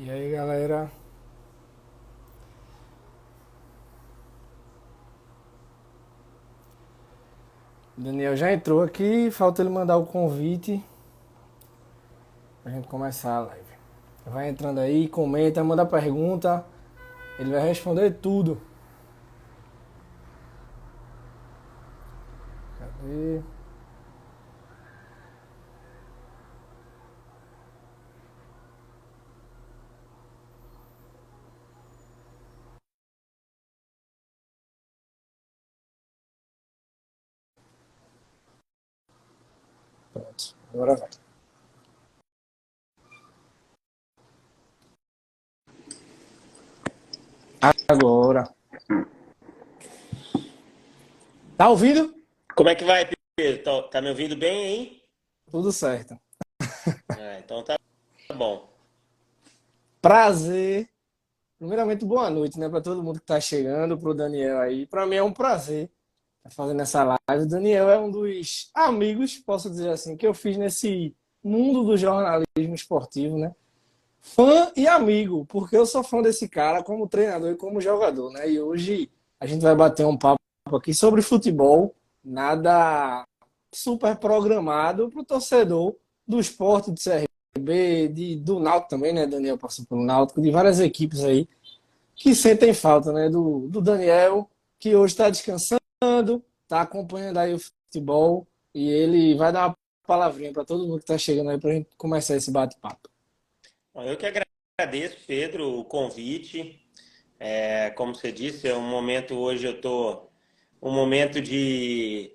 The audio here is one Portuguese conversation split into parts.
E aí, galera? O Daniel já entrou aqui, falta ele mandar o convite pra gente começar a live. Vai entrando aí, comenta, manda pergunta, ele vai responder tudo. Cadê? Pronto, agora vai. Agora. Tá ouvindo? Como é que vai, Pedro? Tá me ouvindo bem, hein? Tudo certo. Então tá bom. Prazer. Primeiramente, boa noite, né, pra todo mundo que tá chegando, pro Daniel aí. Pra mim é um prazer estar fazendo essa live. O Daniel é um dos amigos, posso dizer assim, que eu fiz nesse mundo do jornalismo esportivo, né? Fã e amigo, porque eu sou fã desse cara como treinador e como jogador, né? E hoje a gente vai bater um papo aqui sobre futebol, nada super programado para o torcedor do esporte, do CRB, do Náutico também, né? Daniel passou pelo Náutico, de várias equipes aí que sentem falta, né? Do Daniel, que hoje está descansando, está acompanhando aí o futebol e ele vai dar uma palavrinha para todo mundo que está chegando aí para a gente começar esse bate-papo. Bom, eu que agradeço, Pedro, o convite. Como você disse, é um momento hoje eu tô um momento de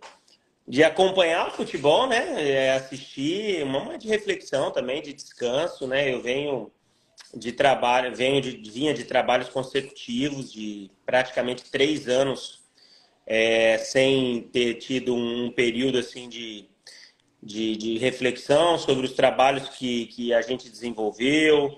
acompanhar o futebol, né? Assistir, um momento de reflexão também, de descanso, né? Eu venho de trabalho, vinha de trabalhos consecutivos de praticamente 3 anos, sem ter tido um período assim de reflexão sobre os trabalhos que a gente desenvolveu,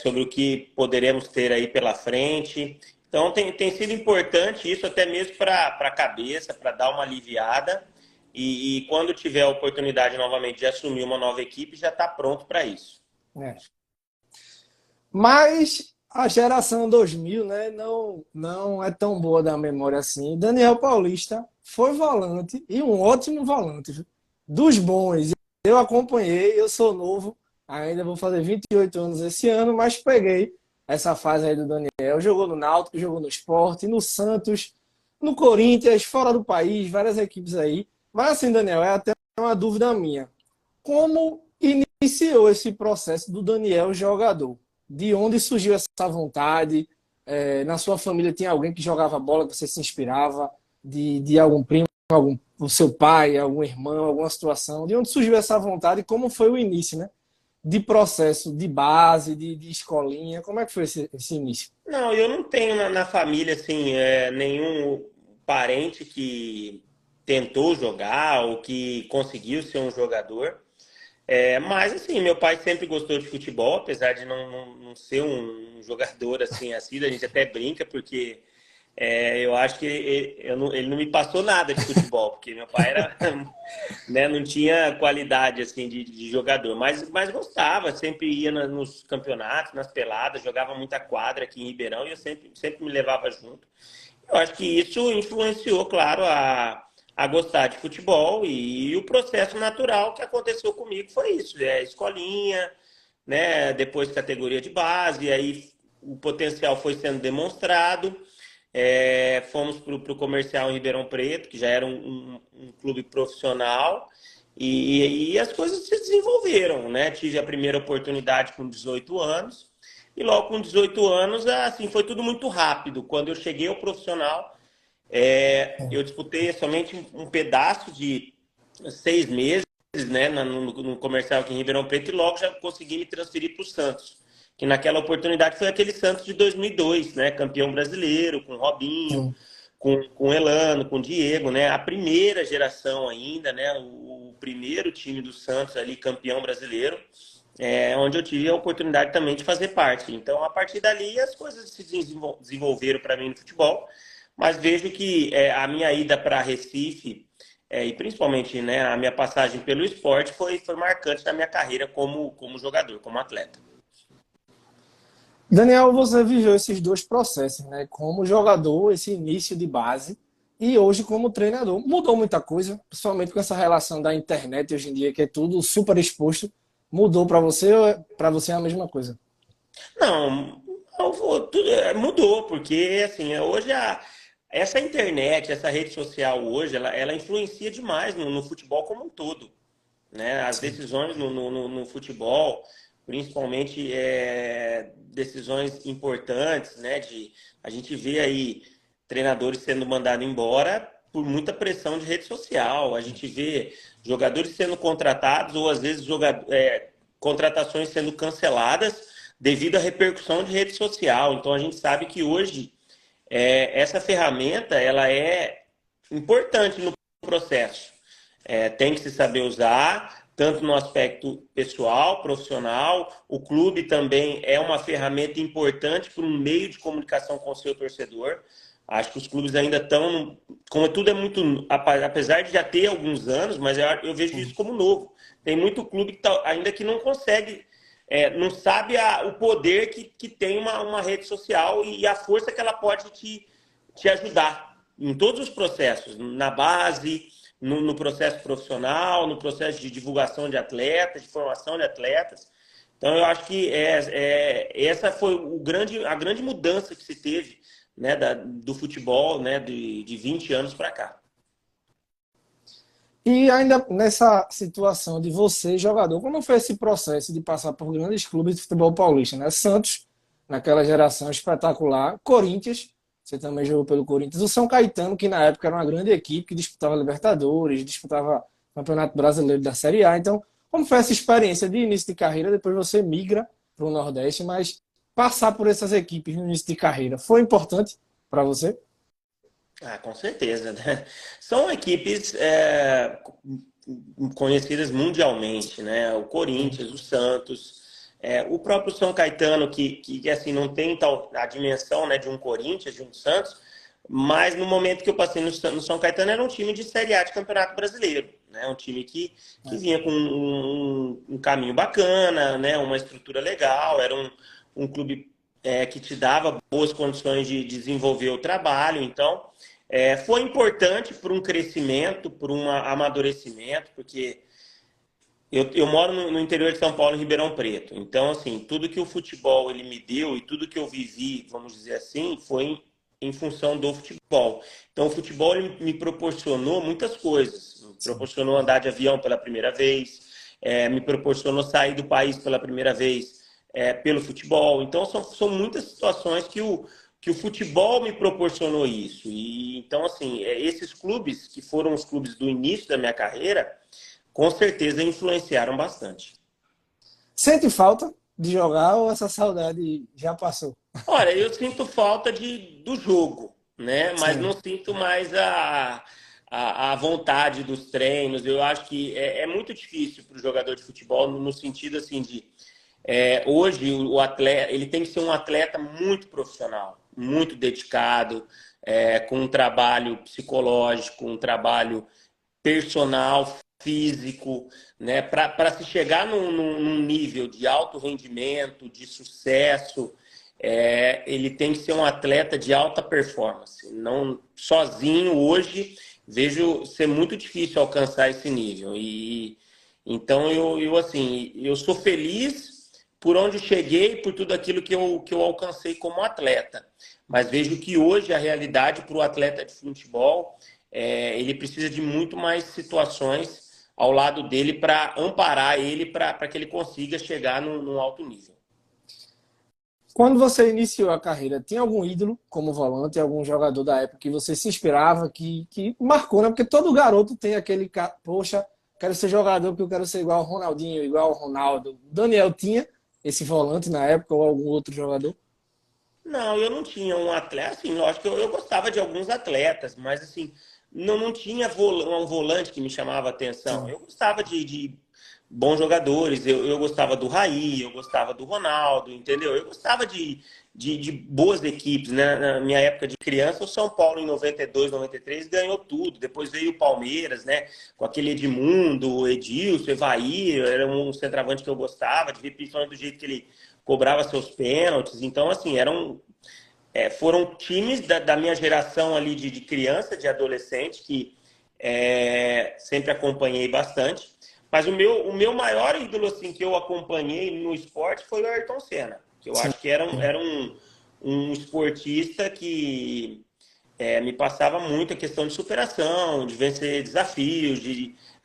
sobre o que poderemos ter aí pela frente. Então, tem sido importante isso até mesmo para a cabeça, para dar uma aliviada. E quando tiver a oportunidade novamente de assumir uma nova equipe, já está pronto para isso. É. Mas a geração 2000, né, não é tão boa da memória assim. Daniel Paulista foi volante e um ótimo volante, viu? Dos bons. Eu acompanhei, eu sou novo, ainda vou fazer 28 anos esse ano, mas peguei essa fase aí do Daniel. Jogou no Náutico, jogou no Sport, no Santos, no Corinthians, fora do país, várias equipes aí. Mas assim, Daniel, é até uma dúvida minha. Como iniciou esse processo do Daniel jogador? De onde surgiu essa vontade? Na sua família tinha alguém que jogava bola, que você se inspirava? De algum primo, o seu pai, algum irmão, alguma situação? De onde surgiu essa vontade e como foi o início, né? De processo, de base, de escolinha? Como é que foi esse início? Não, eu não tenho na família assim nenhum parente que tentou jogar ou que conseguiu ser um jogador. Mas assim, meu pai sempre gostou de futebol, apesar de não ser um jogador assim, a gente até brinca, porque eu acho que ele não me passou nada de futebol, porque meu pai era, né, não tinha qualidade assim de jogador, mas gostava, sempre ia nos campeonatos, nas peladas, jogava muita quadra aqui em Ribeirão e eu sempre me levava junto. Eu acho que isso influenciou, claro, a gostar de futebol e o processo natural que aconteceu comigo foi isso, escolinha, né, depois categoria de base, aí o potencial foi sendo demonstrado, fomos para o comercial em Ribeirão Preto, que já era um clube profissional, e as coisas se desenvolveram, né? Tive a primeira oportunidade com 18 anos, e logo com 18 anos, assim, foi tudo muito rápido. Quando eu cheguei ao profissional, eu disputei somente um pedaço de 6 meses, né, no comercial aqui em Ribeirão Preto, e logo já consegui me transferir para o Santos, que naquela oportunidade foi aquele Santos de 2002, né, campeão brasileiro, com Robinho, Sim. com Elano, com Diego, né, a primeira geração ainda, né, o primeiro time do Santos ali, campeão brasileiro, onde eu tive a oportunidade também de fazer parte. Então, a partir dali, as coisas se desenvolveram para mim no futebol, mas vejo que a minha ida para Recife, e principalmente, né, a minha passagem pelo esporte foi marcante na minha carreira como jogador, como atleta. Daniel, você viveu esses dois processos, né? Como jogador, esse início de base, e hoje como treinador. Mudou muita coisa, principalmente com essa relação da internet hoje em dia, que é tudo super exposto. Mudou para você ou para você é a mesma coisa? Não, tudo mudou, porque assim, hoje essa internet, essa rede social hoje, ela influencia demais no futebol como um todo, né? As Sim. decisões no futebol, principalmente decisões importantes, né? A gente vê aí treinadores sendo mandados embora por muita pressão de rede social. A gente vê jogadores sendo contratados ou às vezes contratações sendo canceladas devido à repercussão de rede social. Então a gente sabe que hoje essa ferramenta ela é importante no processo. Tem que se saber usar, tanto no aspecto pessoal, profissional. O clube também é uma ferramenta importante para um meio de comunicação com o seu torcedor. Acho que os clubes ainda estão, como tudo é muito, apesar de já ter alguns anos, mas eu vejo isso como novo. Tem muito clube ainda que não consegue, não sabe o poder que tem uma rede social e a força que ela pode te ajudar em todos os processos, na base, no processo profissional, no processo de divulgação de atletas, de formação de atletas. Então, eu acho que essa foi a grande mudança que se teve, né, do futebol, né, de 20 anos para cá. E ainda nessa situação de você, jogador, como foi esse processo de passar por grandes clubes de futebol paulista, né? Santos, naquela geração espetacular, Corinthians, você também jogou pelo Corinthians, o São Caetano, que na época era uma grande equipe que disputava Libertadores, disputava Campeonato Brasileiro da Série A. Então, como foi essa experiência de início de carreira? Depois você migra para o Nordeste, mas passar por essas equipes no início de carreira foi importante para você? Ah, com certeza, né? São equipes conhecidas mundialmente, né? O Sim. Corinthians, o Santos, o próprio São Caetano, que assim não tem tal a dimensão, né, de um Corinthians, de um Santos, mas no momento que eu passei no São Caetano era um time de Série A de Campeonato Brasileiro, né? Um time que vinha com um caminho bacana, né? Uma estrutura legal, era um clube que te dava boas condições de desenvolver o trabalho, então foi importante para um crescimento, para um amadurecimento, porque eu moro no interior de São Paulo, em Ribeirão Preto. Então, assim, tudo que o futebol ele me deu e tudo que eu vivi, vamos dizer assim, foi em função do futebol. Então, o futebol ele me proporcionou muitas coisas. Me Sim. proporcionou andar de avião pela primeira vez, me proporcionou sair do país pela primeira vez pelo futebol. Então, são muitas situações que o futebol me proporcionou isso. E então, assim, esses clubes, que foram os clubes do início da minha carreira, com certeza influenciaram bastante. Sente falta de jogar ou essa saudade já passou? Olha, eu sinto falta do jogo, né? Mas não Sim. sinto mais a vontade dos treinos. Eu acho que é muito difícil para o jogador de futebol, no sentido assim de hoje o atleta ele tem que ser um atleta muito profissional, muito dedicado, com um trabalho psicológico, um trabalho personal, físico, né? Para se chegar num nível de alto rendimento, de sucesso, ele tem que ser um atleta de alta performance. Não sozinho hoje vejo ser muito difícil alcançar esse nível. E então eu assim, eu sou feliz por onde cheguei, por tudo aquilo que eu alcancei como atleta. Mas vejo que hoje a realidade para o atleta de futebol ele precisa de muito mais situações ao lado dele para amparar ele para que ele consiga chegar num alto nível. Quando você iniciou a carreira, tinha algum ídolo como volante, algum jogador da época que você se inspirava, que marcou, né? Porque todo garoto tem aquele, poxa, quero ser jogador porque eu quero ser igual ao Ronaldinho, igual ao Ronaldo. Daniel tinha esse volante na época ou algum outro jogador? Não, eu não tinha um atleta, assim, lógico que eu gostava de alguns atletas, mas assim, não tinha um volante que me chamava atenção. Sim. Eu gostava de bons jogadores. Eu gostava do Raí, eu gostava do Ronaldo, entendeu? Eu gostava de boas equipes, né? Na minha época de criança, o São Paulo em 92, 93 ganhou tudo. Depois veio o Palmeiras, né? Com aquele Edmundo, o Edilson, Evair, era um centroavante que eu gostava de ver, principalmente do jeito que ele cobrava seus pênaltis. Então, assim, foram times da minha geração ali de criança, de adolescente, que sempre acompanhei bastante. Mas o meu maior ídolo assim, que eu acompanhei no esporte foi o Ayrton Senna, que eu Sim. acho que era um esportista que me passava muito a questão de superação, de vencer desafios,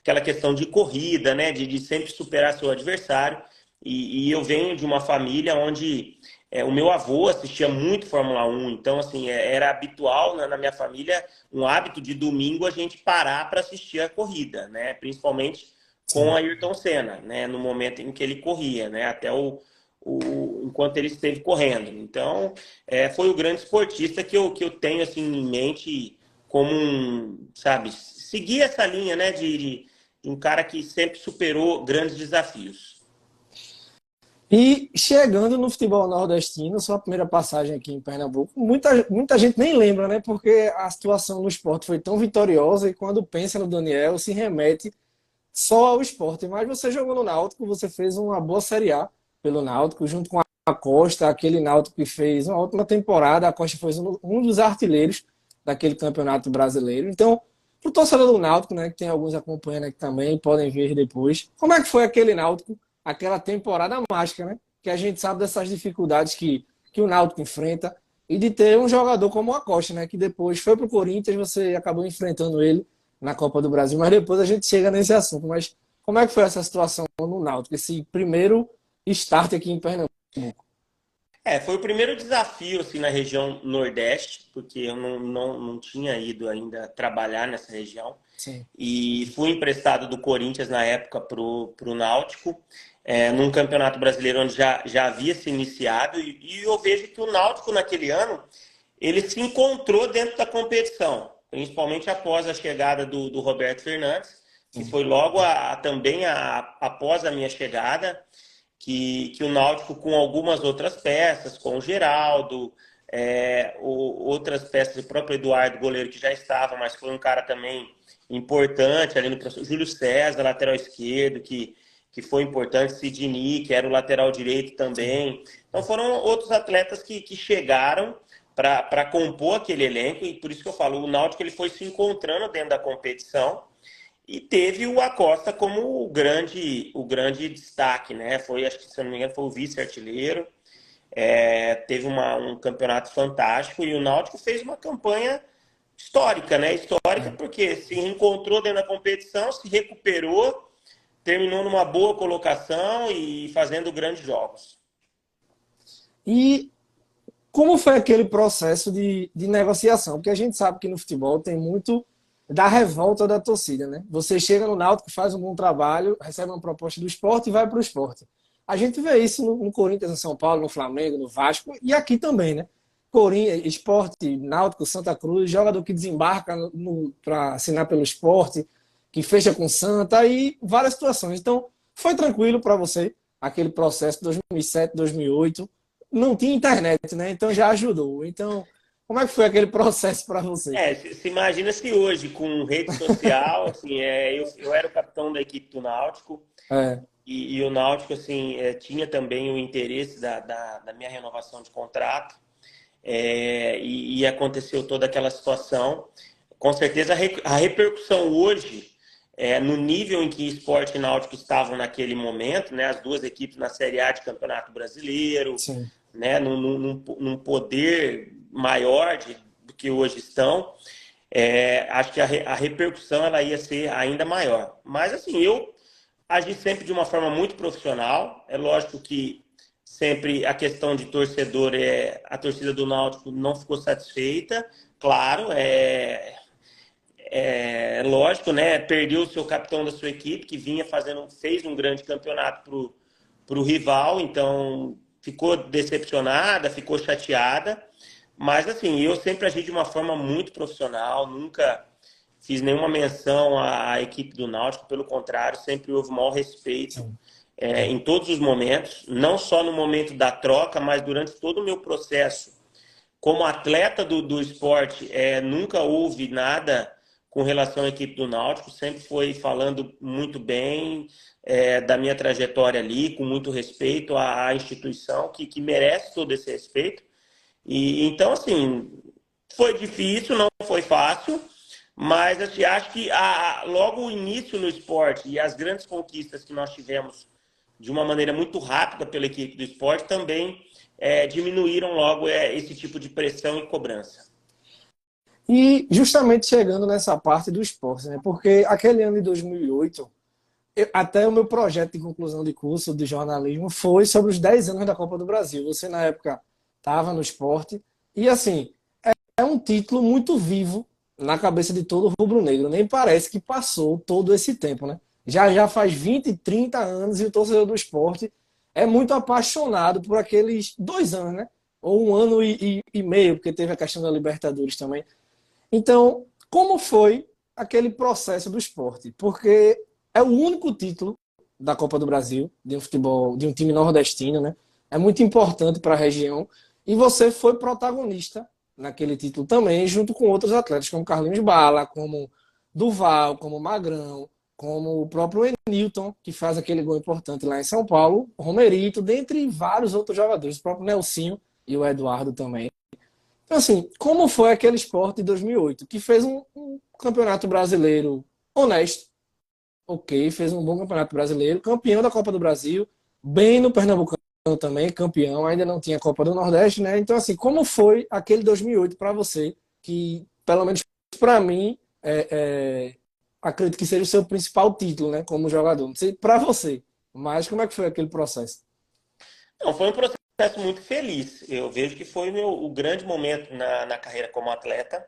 aquela questão de corrida, né? De sempre superar seu adversário. E eu venho de uma família onde o meu avô assistia muito Fórmula 1, então assim era habitual na minha família um hábito de domingo a gente parar para assistir a corrida, né? Principalmente com Sim. Ayrton Senna, né? No momento em que ele corria, né? Até enquanto ele esteve correndo. Então, foi o grande esportista que eu tenho assim em mente como sabe, seguir essa linha, né? De um cara que sempre superou grandes desafios. E chegando no futebol nordestino, sua primeira passagem aqui em Pernambuco, muita gente nem lembra, né? Porque a situação no esporte foi tão vitoriosa e quando pensa no Daniel, se remete só ao esporte. Mas você jogou no Náutico, você fez uma boa Série A pelo Náutico, junto com a Costa, aquele Náutico que fez uma ótima temporada. A Costa foi um dos artilheiros daquele campeonato brasileiro. Então, o torcedor do Náutico, né, que tem alguns acompanhando aqui também, podem ver depois. Como é que foi aquele Náutico, aquela temporada mágica, né? Que a gente sabe dessas dificuldades que o Náutico enfrenta e de ter um jogador como o Acosta, né? Que depois foi pro Corinthians, você acabou enfrentando ele na Copa do Brasil, mas depois a gente chega nesse assunto. Mas como é que foi essa situação no Náutico, esse primeiro start aqui em Pernambuco? Foi o primeiro desafio assim, na região Nordeste, porque eu não tinha ido ainda trabalhar nessa região. Sim. E fui emprestado do Corinthians na época pro Náutico, num campeonato brasileiro onde já havia se iniciado. E eu vejo que o Náutico, naquele ano, ele se encontrou dentro da competição, principalmente após a chegada do Roberto Fernandes, que foi logo também após a minha chegada que o Náutico, com algumas outras peças, com o Geraldo, outras peças, o próprio Eduardo, goleiro que já estava, mas foi um cara também importante ali no processo. Júlio César, lateral esquerdo, que foi importante, Sidney, que era o lateral direito também. Então foram outros atletas que chegaram para compor aquele elenco, e por isso que eu falo, o Náutico ele foi se encontrando dentro da competição, e teve o Acosta como o grande destaque, né? Foi, acho que se eu não me engano, foi o vice-artilheiro. Teve um campeonato fantástico e o Náutico fez uma campanha histórica, né? Histórica porque se encontrou dentro da competição, se recuperou, terminou numa boa colocação e fazendo grandes jogos. E como foi aquele processo de negociação? Porque a gente sabe que no futebol tem muito da revolta da torcida, né? Você chega no Náutico, faz um bom trabalho, recebe uma proposta do esporte e vai para o esporte. A gente vê isso no Corinthians, no São Paulo, no Flamengo, no Vasco e aqui também, né? Corinthians, esporte, Náutico, Santa Cruz, jogador que desembarca para assinar pelo esporte, que fecha com Santa e várias situações. Então, foi tranquilo para você aquele processo de 2007, 2008. Não tinha internet, né? Então já ajudou. Então, como é que foi aquele processo para você? Se imagina se hoje, com rede social, assim, eu era o capitão da equipe do Náutico, É, e o Náutico, assim, tinha também o interesse da minha renovação de contrato, e aconteceu toda aquela situação. Com certeza, a repercussão hoje, no nível em que Sport e Náutico estavam naquele momento, né, as duas equipes na Série A de Campeonato Brasileiro, sim. né, num poder maior do que hoje estão, acho que a repercussão ela ia ser ainda maior. Mas, assim, eu agi sempre de uma forma muito profissional. É lógico que sempre a questão de torcedor, a torcida do Náutico não ficou satisfeita. Claro, é lógico, né? Perdeu o seu capitão da sua equipe, que fez um grande campeonato para o rival, então ficou decepcionada, ficou chateada. Mas, assim, eu sempre agi de uma forma muito profissional, nunca fiz nenhuma menção à equipe do Náutico, pelo contrário, sempre houve o maior respeito em todos os momentos, não só no momento da troca, mas durante todo o meu processo como atleta do esporte. Nunca houve nada com relação à equipe do Náutico, sempre foi falando muito bem da minha trajetória ali, com muito respeito à instituição, que merece todo esse respeito. E então, assim, foi difícil, não foi fácil, mas assim, acho que logo o início no esporte e as grandes conquistas que nós tivemos de uma maneira muito rápida pela equipe do esporte também diminuíram logo esse tipo de pressão e cobrança. E justamente chegando nessa parte do esporte, né? Porque aquele ano de 2008, até o meu projeto de conclusão de curso de jornalismo foi sobre os 10 anos da Copa do Brasil. Você, na época, estava no esporte. E, assim, é um título muito vivo na cabeça de todo rubro-negro. Nem parece que passou todo esse tempo, né? Já faz 20, 30 anos e o torcedor do esporte é muito apaixonado por aqueles 2 anos, né? Ou 1 ano e meio, porque teve a questão da Libertadores também. Então, como foi aquele processo do esporte? Porque é o único título da Copa do Brasil, de um futebol, de um time nordestino, né? É muito importante para a região. E você foi protagonista naquele título também, junto com outros atletas, como Carlinhos Bala, como Duval, como Magrão, como o próprio Enilton, que faz aquele gol importante lá em São Paulo, Romerito, dentre vários outros jogadores, o próprio Nelsinho e o Eduardo também. Então, assim, como foi aquele esporte de 2008, que fez um campeonato brasileiro honesto, ok, fez um bom campeonato brasileiro, campeão da Copa do Brasil, bem no Pernambucano também, campeão, ainda não tinha Copa do Nordeste, né? Então, assim, como foi aquele 2008 para você, que, pelo menos para mim, acredito que seja o seu principal título, né, como jogador. Não sei para você, mas como é que foi aquele processo? Não, foi um processo muito feliz. Eu vejo que foi o grande momento na carreira como atleta,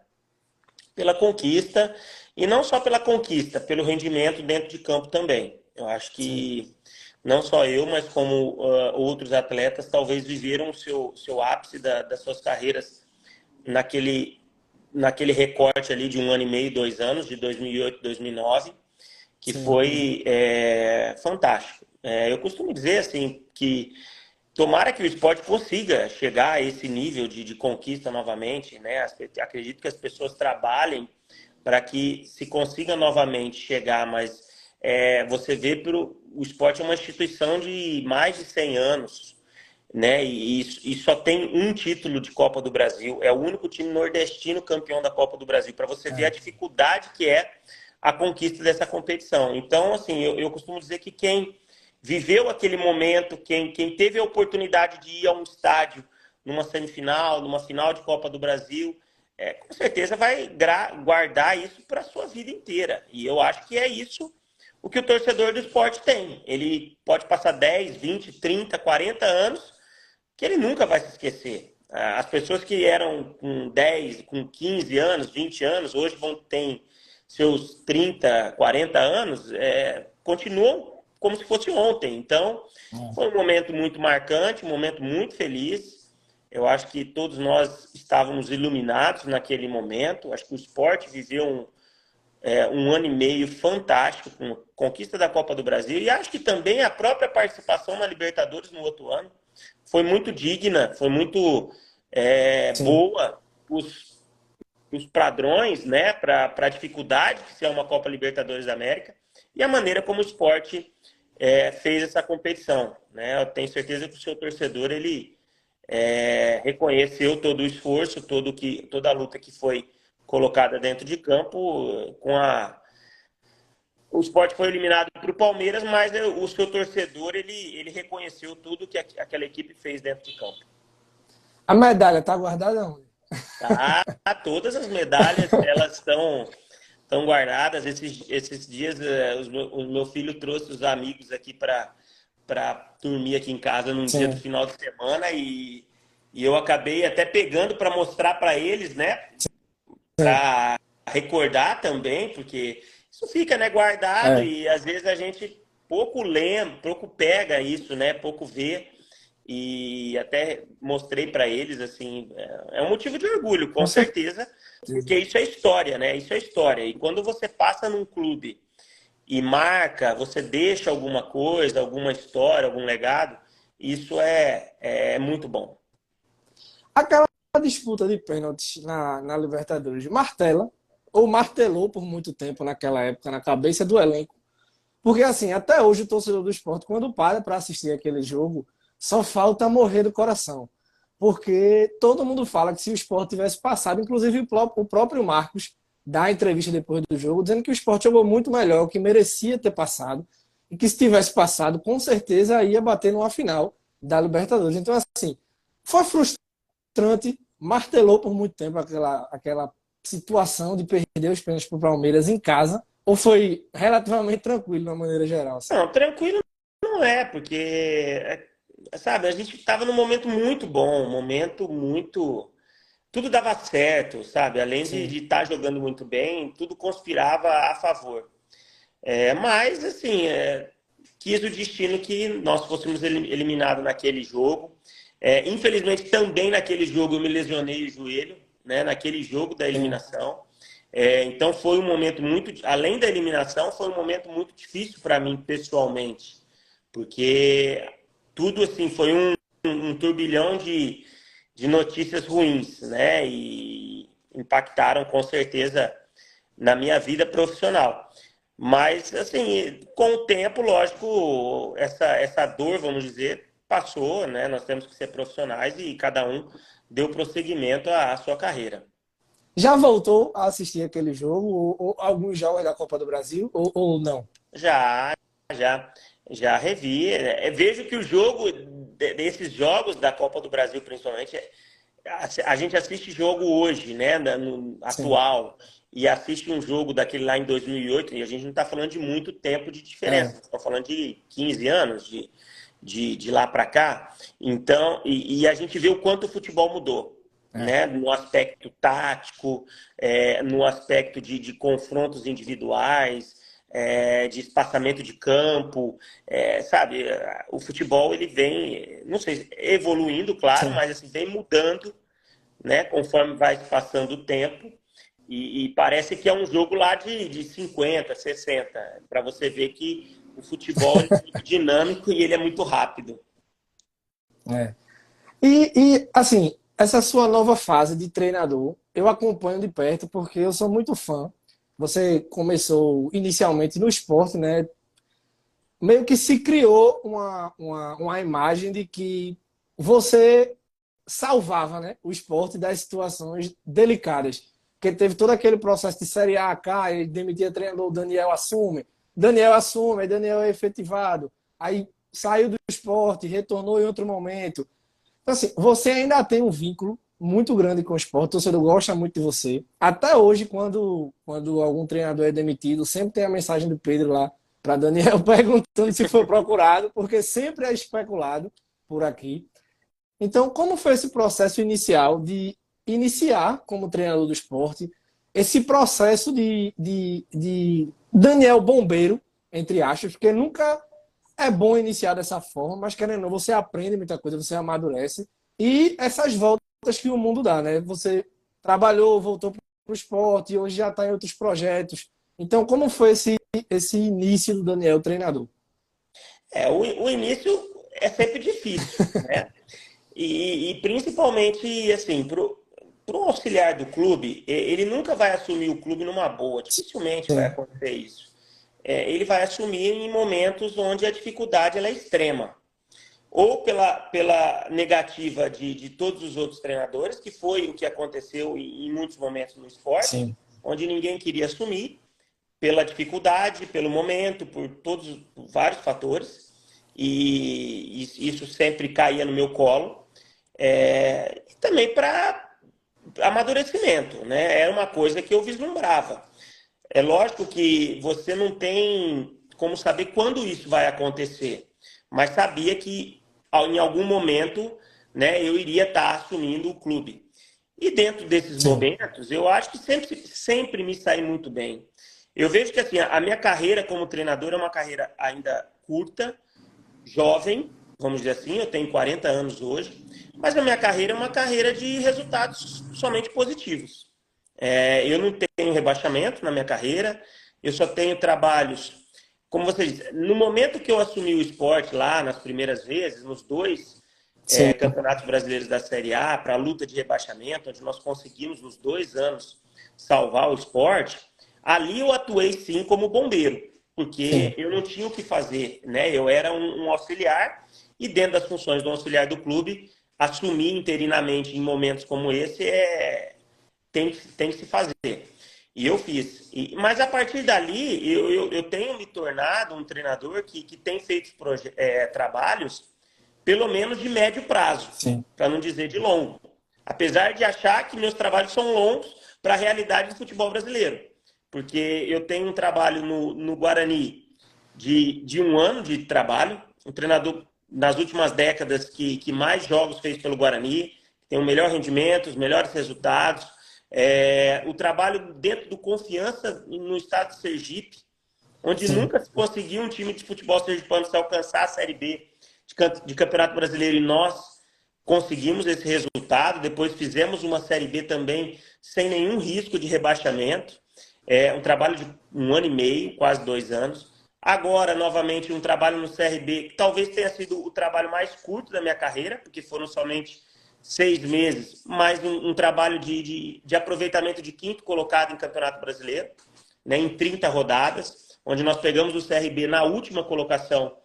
pela conquista, e não só pela conquista, pelo rendimento dentro de campo também. Eu acho Sim, que não só eu, mas como outros atletas, talvez viveram o seu ápice das suas carreiras naquele, naquele recorte ali de 1 ano e meio, 2 anos, de 2008 2009, que sim, foi fantástico. Eu costumo dizer assim que tomara que o esporte consiga chegar a esse nível de conquista novamente, né? Acredito que as pessoas trabalhem para que se consiga novamente chegar, mas você vê o esporte é uma instituição de mais de 100 anos, né? E só tem um título de Copa do Brasil, é o único time nordestino campeão da Copa do Brasil, para você ver a é, dificuldade que é a conquista dessa competição. Então, assim, eu costumo dizer que quem viveu aquele momento, quem teve a oportunidade de ir a um estádio numa semifinal, numa final de Copa do Brasil, com certeza vai guardar isso para a sua vida inteira. E eu acho que é isso o que o torcedor do esporte tem. Ele pode passar 10, 20, 30, 40 anos que ele nunca vai se esquecer. As pessoas que eram com 10, com 15 anos, 20 anos, hoje vão ter seus 30, 40 anos, continuam como se fosse ontem. Então, foi um momento muito marcante, um momento muito feliz. Eu acho que todos nós estávamos iluminados naquele momento. Acho que o esporte viveu um ano e meio fantástico com a conquista da Copa do Brasil e acho que também a própria participação na Libertadores no outro ano foi muito digna, foi muito sim. boa os padrões, né, para a dificuldade que é uma Copa Libertadores da América e a maneira como o esporte fez essa competição, né? Eu tenho certeza que o seu torcedor ele reconheceu todo o esforço, toda a luta que foi colocada dentro de campo o esporte foi eliminado para o Palmeiras, mas o seu torcedor ele reconheceu tudo que aquela equipe fez dentro de campo. A medalha tá guardada onde? Tá? Todas as medalhas elas estão guardadas. Esses dias o meu filho trouxe os amigos aqui para dormir aqui em casa num dia do Sim, final de semana e eu acabei até pegando para mostrar para eles, né? sim. Para recordar também, porque isso fica, né, guardado É, e às vezes a gente pouco lembra, pouco pega isso, né? Pouco vê. e até mostrei para eles, assim, é um motivo de orgulho, com Com certeza. certeza, porque isso é história, né? Isso é história. E quando você passa num clube e marca, você deixa alguma coisa, alguma história, algum legado, isso é muito bom. Aquela disputa de pênaltis na Libertadores, martela, ou martelou por muito tempo naquela época na cabeça do elenco. Porque, assim, até hoje o torcedor do esporte, quando para assistir aquele jogo, só falta morrer do coração. Porque todo mundo fala que se o esporte tivesse passado, inclusive o próprio Marcos dá a entrevista depois do jogo, dizendo que o esporte jogou muito melhor, que merecia ter passado, e que se tivesse passado, com certeza ia bater numa final da Libertadores. Então, assim, foi frustrante, martelou por muito tempo aquela situação de perder os pênaltis para o Palmeiras em casa, ou foi relativamente tranquilo de uma maneira geral? Assim? Não, tranquilo não é, porque, sabe, a gente estava num momento muito bom, um momento muito. Tudo dava certo, sabe? Além Sim. de estar jogando muito bem, tudo conspirava a favor. Mas, assim, quis o destino que nós fôssemos eliminados naquele jogo. Infelizmente, também naquele jogo eu me lesionei o joelho, né? Naquele jogo da Sim. eliminação. Então foi um momento muito, além da eliminação, foi um momento muito difícil para mim pessoalmente, porque tudo assim foi um turbilhão de notícias ruins, né? E impactaram com certeza na minha vida profissional. Mas, assim, com o tempo, lógico, essa dor, vamos dizer, passou, né? Nós temos que ser profissionais e cada um deu prosseguimento à sua carreira. Já voltou a assistir aquele jogo, ou alguns jogos da Copa do Brasil, ou não? Já, já, já revi. Vejo que o jogo, desses jogos da Copa do Brasil, principalmente, a gente assiste jogo hoje, né, no Sim. atual, e assiste um jogo daquele lá em 2008, e a gente não está falando de muito tempo de É. diferença, está falando de 15 anos de lá para cá. Então, e a gente vê o quanto o futebol mudou, É. né, no aspecto tático, no aspecto de confrontos individuais, de espaçamento de campo, sabe? O futebol ele vem, não sei, evoluindo, claro, Sim. mas assim, vem mudando, né? Conforme vai passando o tempo. E parece que é um jogo lá de 50, 60, para você ver que o futebol ele é muito dinâmico e ele é muito rápido. É. Assim, essa sua nova fase de treinador, eu acompanho de perto porque eu sou muito fã. Você começou inicialmente no esporte, né? Meio que se criou uma imagem de que você salvava, né, o esporte das situações delicadas. Porque teve todo aquele processo de Série A, cai, demitia treinador, o Daniel assume, aí Daniel é efetivado, aí saiu do esporte, retornou em outro momento. Então, assim, você ainda tem um vínculo muito grande com o esporte, o torcedor gosta muito de você. Até hoje, quando algum treinador é demitido, sempre tem a mensagem do Pedro lá para Daniel perguntando se foi procurado, porque sempre é especulado por aqui. Então, como foi esse processo inicial de iniciar como treinador do esporte, esse processo de Daniel Bombeiro, entre aspas, porque nunca é bom iniciar dessa forma, mas querendo ou não, você aprende muita coisa, você amadurece. E essas voltas que o mundo dá, né? Você trabalhou, voltou para o esporte, hoje já está em outros projetos. Então, como foi esse início do Daniel treinador? O início é sempre difícil, né? E principalmente, assim, para o auxiliar do clube, ele nunca vai assumir o clube numa boa, dificilmente vai Sim, acontecer isso. Ele vai assumir em momentos onde a dificuldade ela é extrema. Ou pela negativa de todos os outros treinadores, que foi o que aconteceu em muitos momentos no esporte, sim, onde ninguém queria assumir, pela dificuldade, pelo momento, por vários fatores, e isso sempre caía no meu colo. E também para amadurecimento, né? Era uma coisa que eu vislumbrava. É lógico que você não tem como saber quando isso vai acontecer, mas sabia que em algum momento, né, eu iria estar assumindo o clube. E dentro desses sim, momentos, eu acho que sempre me saí muito bem. Eu vejo que assim, a minha carreira como treinador é uma carreira ainda curta, jovem, vamos dizer assim, eu tenho 40 anos hoje, mas a minha carreira é uma carreira de resultados somente positivos. Eu não tenho rebaixamento na minha carreira, eu só tenho trabalhos, como você disse, no momento que eu assumi o esporte lá, nas primeiras vezes, nos dois Sim, campeonatos brasileiros da Série A, para a luta de rebaixamento, onde nós conseguimos nos 2 anos salvar o esporte, ali eu atuei sim como bombeiro, porque sim, eu não tinha o que fazer, né? Eu era um auxiliar e dentro das funções do auxiliar do clube, assumir interinamente em momentos como esse tem que se fazer. E eu fiz. Mas a partir dali, eu tenho me tornado um treinador que tem feito trabalhos, pelo menos de médio prazo, sim, para não dizer de longo. Apesar de achar que meus trabalhos são longos para a realidade do futebol brasileiro. Porque eu tenho um trabalho no Guarani de 1 ano de trabalho, um treinador nas últimas décadas que mais jogos fez pelo Guarani, tem o melhor rendimento, os melhores resultados. O trabalho dentro do Confiança no estado de Sergipe, onde sim, nunca se conseguiu um time de futebol sergipano se alcançar a Série B de Campeonato Brasileiro e nós conseguimos esse resultado. Depois fizemos uma Série B também sem nenhum risco de rebaixamento. Um trabalho de 1 ano e meio, quase 2 anos. Agora, novamente, um trabalho no CRB, que talvez tenha sido o trabalho mais curto da minha carreira, porque foram somente 6 meses, mas um trabalho de aproveitamento de quinto colocado em Campeonato Brasileiro, né, em 30 rodadas, onde nós pegamos o CRB na última colocação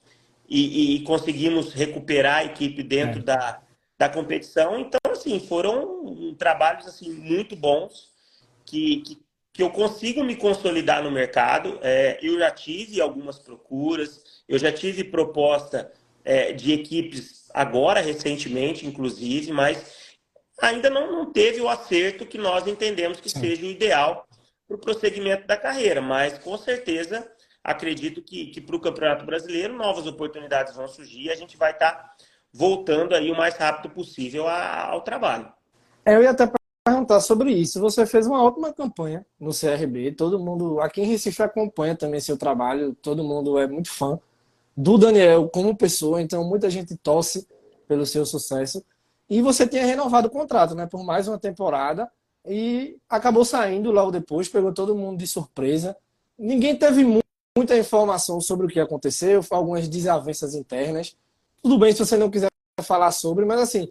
e conseguimos recuperar a equipe dentro é, da competição. Então, assim, foram trabalhos assim, muito bons que eu consigo me consolidar no mercado. Eu já tive algumas procuras, eu já tive proposta de equipes agora, recentemente, inclusive, mas ainda não teve o acerto que nós entendemos que sim. seja o ideal para o prosseguimento da carreira. Mas, com certeza, acredito que para o Campeonato Brasileiro novas oportunidades vão surgir e a gente vai estar voltando aí o mais rápido possível ao trabalho. Eu ia até perguntar sobre isso. Você fez uma ótima campanha no CRB. Todo mundo aqui em Recife acompanha também seu trabalho. Todo mundo é muito fã do Daniel como pessoa. Então muita gente torce pelo seu sucesso. E você tinha renovado o contrato, né, por mais uma temporada e acabou saindo logo depois. Pegou todo mundo de surpresa. Ninguém teve muita informação sobre o que aconteceu. Algumas desavenças internas. Tudo bem se você não quiser falar sobre, mas assim,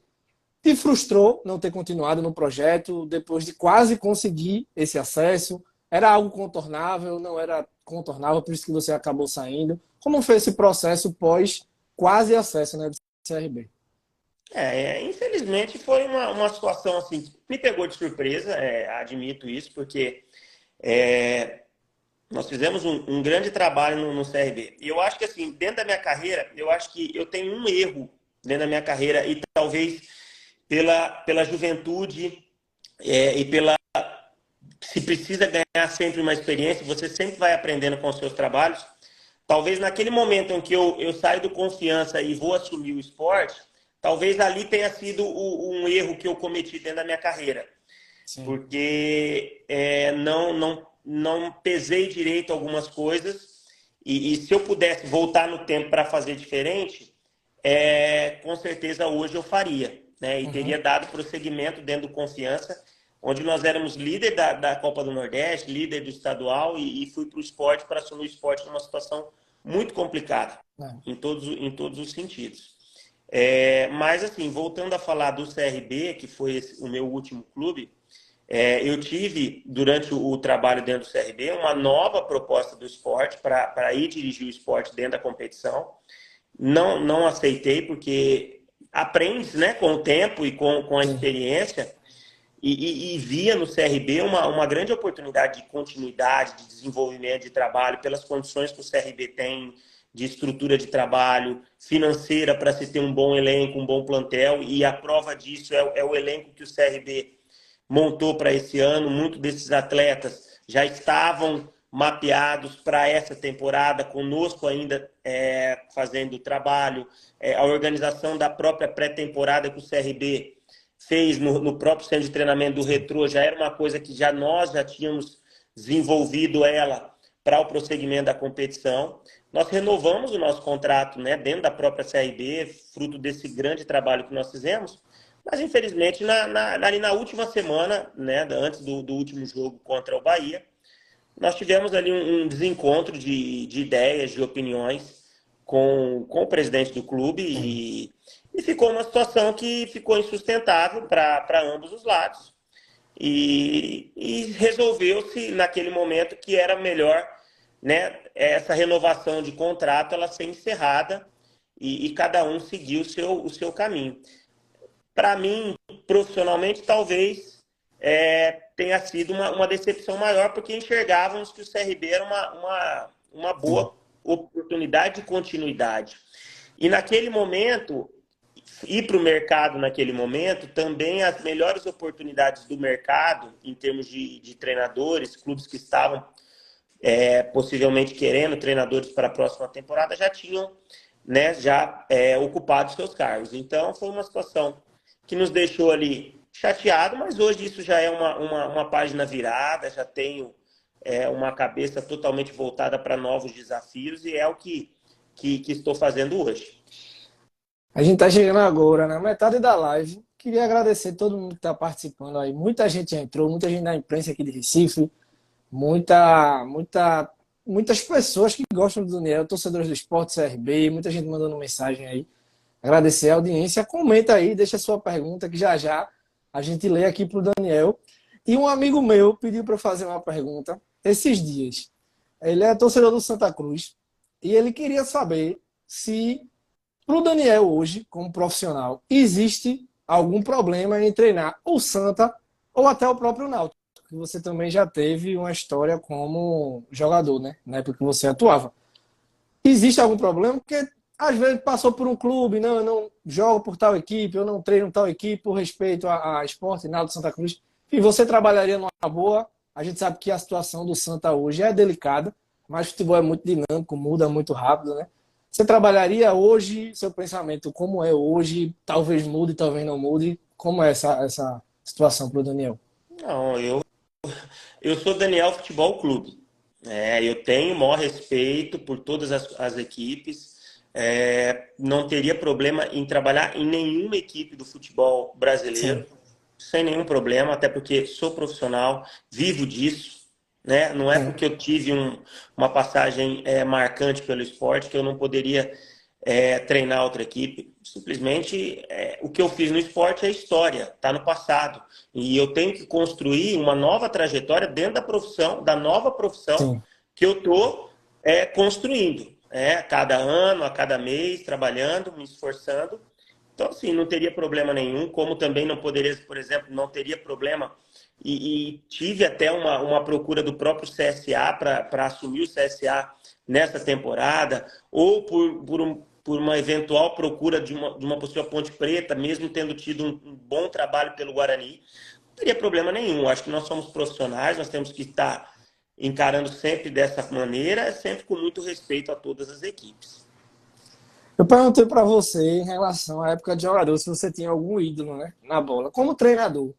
te frustrou não ter continuado no projeto depois de quase conseguir esse acesso? Era algo contornável? Não era contornável, por isso que você acabou saindo? Como foi esse processo pós quase acesso, né, do CRB? Infelizmente foi uma situação assim que me pegou de surpresa, admito isso, porque nós fizemos um grande trabalho no CRB. E eu acho que assim, dentro da minha carreira, eu acho que eu tenho um erro dentro da minha carreira e talvez pela juventude e pela se precisa ganhar sempre uma experiência, você sempre vai aprendendo com os seus trabalhos. Talvez naquele momento em que eu saio do Confiança e vou assumir o esporte, talvez ali tenha sido um erro que eu cometi dentro da minha carreira, Sim. porque não pesei direito algumas coisas e se eu pudesse voltar no tempo para fazer diferente, com certeza hoje eu faria, né? E teria Uhum. dado prosseguimento dentro do Confiança, onde nós éramos líder da Copa do Nordeste, líder do estadual e fui para o esporte para assumir o esporte numa situação muito complicada É. em todos os sentidos. Mas assim, voltando a falar do CRB, que foi o meu último clube, eu tive, durante o trabalho dentro do CRB, uma nova proposta do esporte para ir dirigir o esporte dentro da competição. Não aceitei, porque aprende, né, com o tempo e com a Sim. experiência, e via no CRB uma grande oportunidade de continuidade, de desenvolvimento de trabalho, pelas condições que o CRB tem de estrutura de trabalho, financeira para se ter um bom elenco, um bom plantel, e a prova disso é o elenco que o CRB montou para esse ano. Muitos desses atletas já estavam mapeados para essa temporada, conosco ainda fazendo o trabalho, a organização da própria pré-temporada que o CRB fez no próprio centro de treinamento do Sim. Retrô, já era uma coisa que nós já tínhamos desenvolvido ela para o prosseguimento da competição, nós renovamos o nosso contrato, né, dentro da própria CRB, fruto desse grande trabalho que nós fizemos, mas infelizmente ali na última semana, né, antes do último jogo contra o Bahia, nós tivemos ali um desencontro de ideias, de opiniões com o presidente do clube e ficou uma situação que ficou insustentável para ambos os lados. E resolveu-se naquele momento que era melhor, né, essa renovação de contrato ela ser encerrada e cada um seguir o seu caminho. Para mim, profissionalmente, talvez tenha sido uma decepção maior, porque enxergávamos que o CRB era uma boa oportunidade de continuidade. E naquele momento, ir para o mercado naquele momento, também as melhores oportunidades do mercado, em termos de treinadores, clubes que estavam possivelmente querendo treinadores para a próxima temporada, já tinham, né, ocupado seus cargos. Então, foi uma situação que nos deixou ali chateado, mas hoje isso já é uma página virada, já tenho uma cabeça totalmente voltada para novos desafios e é o que estou fazendo hoje. A gente está chegando agora na metade da live. Queria agradecer todo mundo que está participando aí. Muita gente já entrou, muita gente da imprensa aqui de Recife, muitas pessoas que gostam do Daniel, torcedores do Esporte CRB, muita gente mandando mensagem aí. Agradecer a audiência. Comenta aí, deixa a sua pergunta, que já já a gente lê aqui para o Daniel. E um amigo meu pediu para eu fazer uma pergunta esses dias. Ele é torcedor do Santa Cruz e ele queria saber se, para o Daniel hoje, como profissional, existe algum problema em treinar o Santa ou até o próprio Náutico, que você também já teve uma história como jogador, né? Na época que você atuava. Existe algum problema? Porque às vezes passou por um clube, não, eu não jogo por tal equipe, eu não treino tal equipe por respeito a Esporte, Náutico, Santa Cruz. E você trabalharia numa boa. A gente sabe que a situação do Santa hoje é delicada, mas o futebol é muito dinâmico, muda muito rápido, né? Você trabalharia hoje, seu pensamento, como é hoje, talvez mude, talvez não mude, como é essa situação para o Daniel? Não, eu sou Daniel Futebol Clube. Eu tenho o maior respeito por todas as equipes. Não teria problema em trabalhar em nenhuma equipe do futebol brasileiro, Sim. sem nenhum problema, até porque sou profissional, vivo disso, né? Não é Sim. porque eu tive uma passagem marcante pelo esporte que eu não poderia treinar outra equipe. Simplesmente o que eu fiz no esporte é história, está no passado. E eu tenho que construir uma nova trajetória dentro da profissão, da nova profissão Sim. que eu estou construindo. A cada ano, a cada mês, trabalhando, me esforçando. Então, assim, não teria problema nenhum, como também não poderia, por exemplo, não teria problema, e tive até uma procura do próprio CSA para assumir o CSA nessa temporada, ou por uma eventual procura de uma possível Ponte Preta, mesmo tendo tido um bom trabalho pelo Guarani, não teria problema nenhum. Acho que nós somos profissionais, nós temos que estar encarando sempre dessa maneira, sempre com muito respeito a todas as equipes. Eu perguntei para você em relação à época de jogador, se você tinha algum ídolo, né, na bola, como treinador.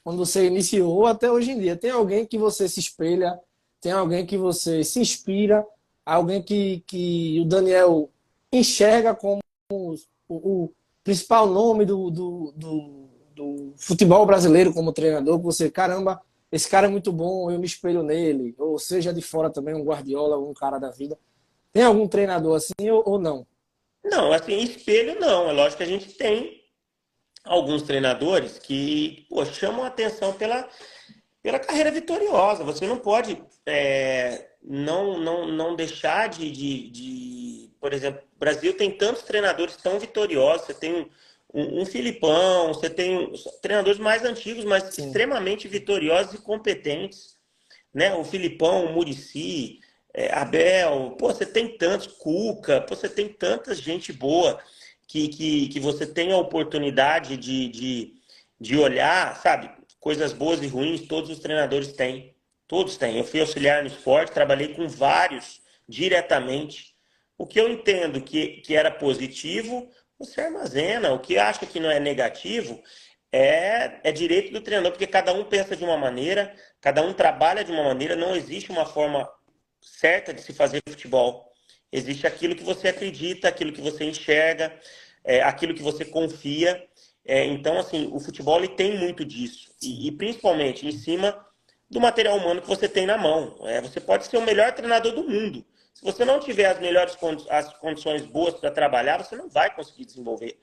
Quando você iniciou até hoje em dia, tem alguém que você se espelha, tem alguém que você se inspira, alguém que o Daniel enxerga como o principal nome do futebol brasileiro como treinador, que você, caramba, esse cara é muito bom, eu me espelho nele, ou seja, de fora também um Guardiola, um cara da vida. Tem algum treinador assim ou não? Não, assim, espelho não. É lógico que a gente tem alguns treinadores que chamam a atenção pela carreira vitoriosa. Você não pode não deixar por exemplo, o Brasil tem tantos treinadores tão vitoriosos. Você tem um Filipão, você tem treinadores mais antigos, mas Sim. extremamente vitoriosos e competentes, né? O Filipão, o Muricy, Abel, você tem tantos, Cuca, você tem tanta gente boa que você tem a oportunidade de olhar, sabe? Coisas boas e ruins, todos os treinadores têm. Todos têm. Eu fui auxiliar no esporte, trabalhei com vários diretamente. O que eu entendo que era positivo, você armazena. O que acha que não é negativo é direito do treinador, porque cada um pensa de uma maneira, cada um trabalha de uma maneira, não existe uma forma certa de se fazer futebol. Existe aquilo que você acredita, aquilo que você enxerga, aquilo que você confia. Então, assim, o futebol ele tem muito disso. E principalmente em cima do material humano que você tem na mão. Você pode ser o melhor treinador do mundo. Se você não tiver as melhores as condições boas para trabalhar, você não vai conseguir desenvolver.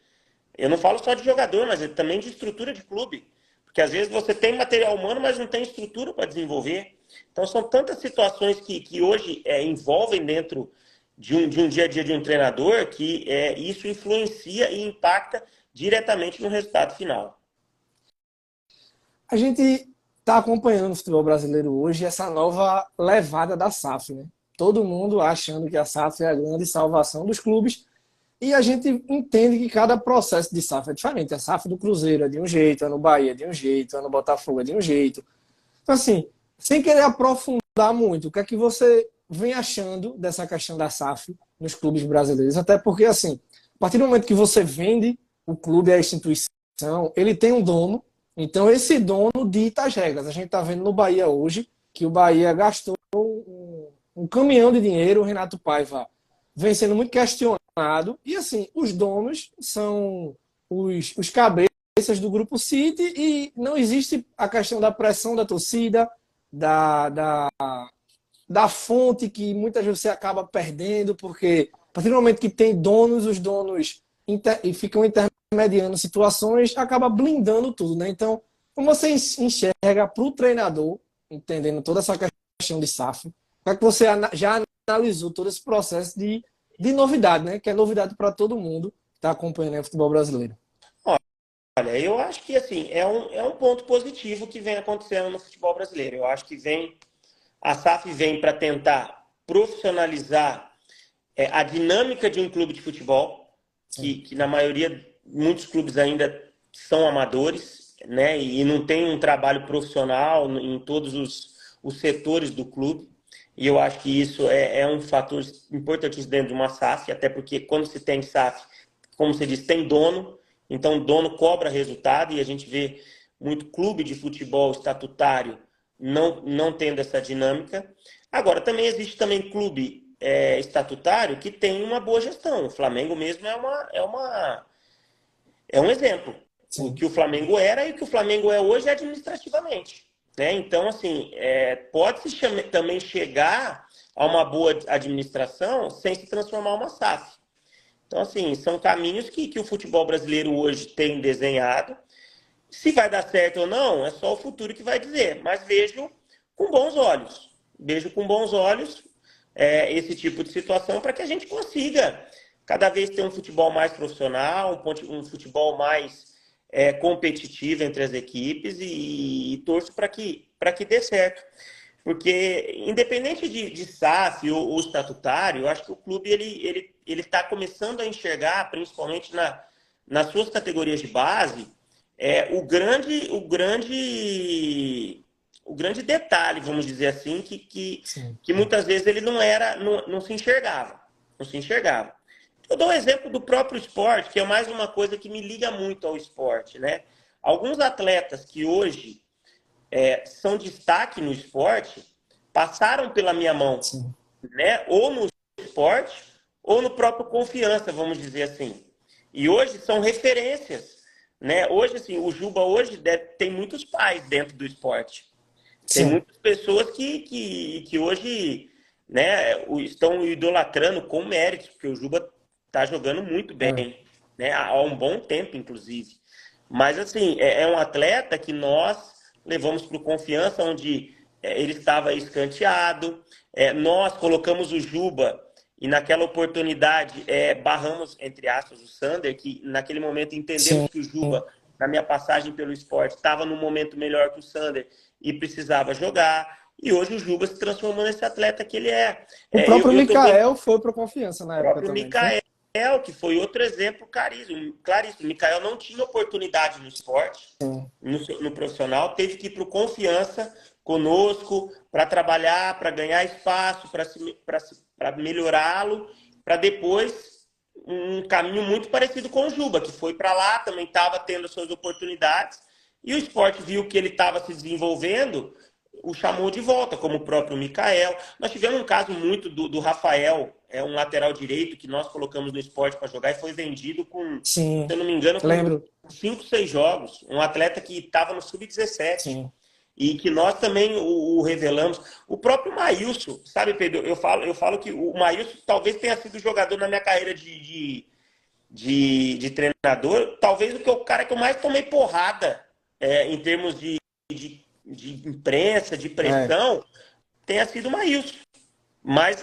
Eu não falo só de jogador, mas também de estrutura de clube. Porque às vezes você tem material humano, mas não tem estrutura para desenvolver. Então são tantas situações que hoje envolvem dentro de um dia a dia de um treinador que isso influencia e impacta diretamente no resultado final. A gente está acompanhando no futebol brasileiro hoje essa nova levada da SAF, né? Todo mundo achando que a SAF é a grande salvação dos clubes. E a gente entende que cada processo de SAF é diferente. A SAF do Cruzeiro é de um jeito, a no Bahia é de um jeito, a no Botafogo é de um jeito. Então, assim, sem querer aprofundar muito, o que é que você vem achando dessa questão da SAF nos clubes brasileiros? Até porque, assim, a partir do momento que você vende o clube, a instituição, ele tem um dono, então esse dono dita as regras. A gente está vendo no Bahia hoje que o Bahia gastou um caminhão de dinheiro, o Renato Paiva vem sendo muito questionado. E assim, os donos são os cabeças do Grupo City e não existe a questão da pressão da torcida, da, da, da fonte que muitas vezes você acaba perdendo, porque a partir do momento que tem donos, os donos e ficam intermediando situações, acaba blindando tudo, né? Então, como você enxerga para o treinador, entendendo toda essa questão de SAF, como é que você já analisou todo esse processo de novidade, né? Que é novidade para todo mundo que está acompanhando o futebol brasileiro. Olha, eu acho que assim, é um ponto positivo que vem acontecendo no futebol brasileiro. Eu acho que a SAF vem para tentar profissionalizar a dinâmica de um clube de futebol, que na maioria, muitos clubes ainda são amadores, né? E não tem um trabalho profissional em todos os setores do clube. E eu acho que isso é um fator importantíssimo dentro de uma SAF, até porque quando se tem SAF, como você disse, tem dono, então o dono cobra resultado e a gente vê muito clube de futebol estatutário não tendo essa dinâmica. Agora, também existe também clube estatutário que tem uma boa gestão. O Flamengo mesmo é um exemplo. O Sim. que o Flamengo era e o que o Flamengo é hoje administrativamente. Né? Então, assim, pode-se também chegar a uma boa administração sem se transformar uma SAF. Então, assim, são caminhos que o futebol brasileiro hoje tem desenhado. Se vai dar certo ou não, é só o futuro que vai dizer. Mas vejo com bons olhos. Vejo com bons olhos esse tipo de situação para que a gente consiga cada vez ter um futebol mais profissional, um futebol mais competitivo entre as equipes e torço para que dê certo. Porque, independente de SAF ou estatutário, eu acho que o clube ele está começando a enxergar, principalmente nas suas categorias de base, o grande detalhe, vamos dizer assim, que muitas vezes ele não se enxergava. Não se enxergava. Eu dou um exemplo do próprio esporte, que é mais uma coisa que me liga muito ao esporte, né? Alguns atletas que hoje são destaque no esporte passaram pela minha mão, Sim. né? Ou no esporte ou no próprio Confiança, vamos dizer assim. E hoje são referências, né? Hoje, assim, o Juba hoje tem muitos pais dentro do esporte. Tem Sim. muitas pessoas que hoje, né, estão idolatrando com méritos, porque o Juba está jogando muito É. bem, né? Há um bom tempo, inclusive. Mas, assim, é um atleta que nós levamos para o Confiança, onde ele estava escanteado. Nós colocamos o Juba e naquela oportunidade barramos, entre aspas, o Sander, que naquele momento entendemos Sim. que o Juba, na minha passagem pelo esporte, estava num momento melhor que o Sander e precisava jogar. E hoje o Juba se transformou nesse atleta que ele é. O Eu, próprio eu também, Mikael foi para Confiança na o época próprio também, foi? Mikael, que foi outro exemplo claríssimo. O Mikael não tinha oportunidade no esporte, Sim. no profissional, teve que ir para o Confiança conosco para trabalhar, para ganhar espaço, para melhorá-lo, para depois um caminho muito parecido com o Juba, que foi para lá, também estava tendo as suas oportunidades, e o esporte viu que ele estava se desenvolvendo, o chamou de volta, como o próprio Mikael. Nós tivemos um caso muito do Rafael, é um lateral direito que nós colocamos no esporte para jogar e foi vendido com, se Sim, eu não me engano, lembro. com 5, 6 jogos. Um atleta que estava no sub-17 Sim. e que nós também o revelamos. O próprio Maílson, sabe, Pedro? Eu falo que o Maílson talvez tenha sido jogador na minha carreira de treinador, talvez o cara que eu mais tomei porrada em termos de imprensa, de É, pressão, tenha sido o Maílson. Mas